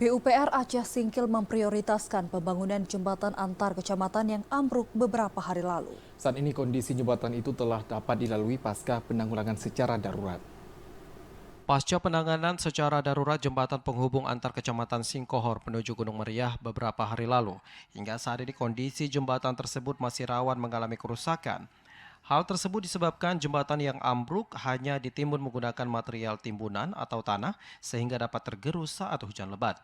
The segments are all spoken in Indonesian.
PUPR Aceh Singkil memprioritaskan pembangunan jembatan antar kecamatan yang ambruk beberapa hari lalu. Saat ini kondisi jembatan itu telah dapat dilalui pasca penanggulangan secara darurat. Pasca penanganan secara darurat jembatan penghubung antar kecamatan Singkohor menuju Gunung Meriah beberapa hari lalu, hingga saat ini kondisi jembatan tersebut masih rawan mengalami kerusakan. Hal tersebut disebabkan jembatan yang ambruk hanya ditimbun menggunakan material timbunan atau tanah sehingga dapat tergerus saat hujan lebat.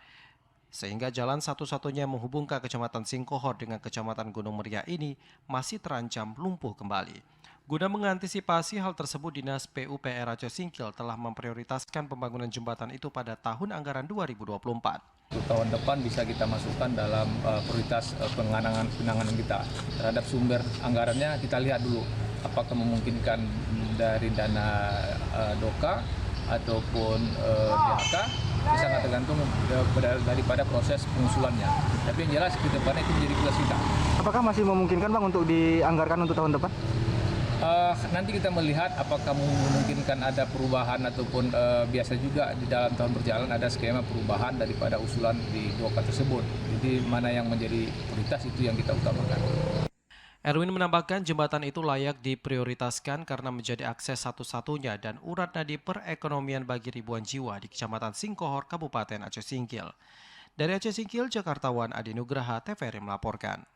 Sehingga jalan satu-satunya yang menghubungkan Kecamatan Singkohor dengan Kecamatan Gunung Meriah ini masih terancam lumpuh kembali. Guna mengantisipasi hal tersebut, Dinas PUPR Aceh Singkil telah memprioritaskan pembangunan jembatan itu pada tahun anggaran 2024. Untuk tahun depan bisa kita masukkan dalam prioritas penanganan kita terhadap sumber anggarannya. Kita lihat dulu apakah memungkinkan dari dana DOKA ataupun DHK, sangat tergantung daripada proses pengusulannya. Tapi yang jelas ke depannya itu menjadi tugas kita. Apakah masih memungkinkan Bang untuk dianggarkan untuk tahun depan? Nanti kita melihat apakah memungkinkan ada perubahan ataupun biasa juga di dalam tahun berjalan ada skema perubahan daripada usulan di DOKA tersebut. Jadi mana yang menjadi prioritas itu yang kita utamakan. Erwin menambahkan jembatan itu layak diprioritaskan karena menjadi akses satu-satunya dan urat nadi perekonomian bagi ribuan jiwa di Kecamatan Singkohor, Kabupaten Aceh Singkil. Dari Aceh Singkil, Jakartawan Adi Nugraha, TVRI melaporkan.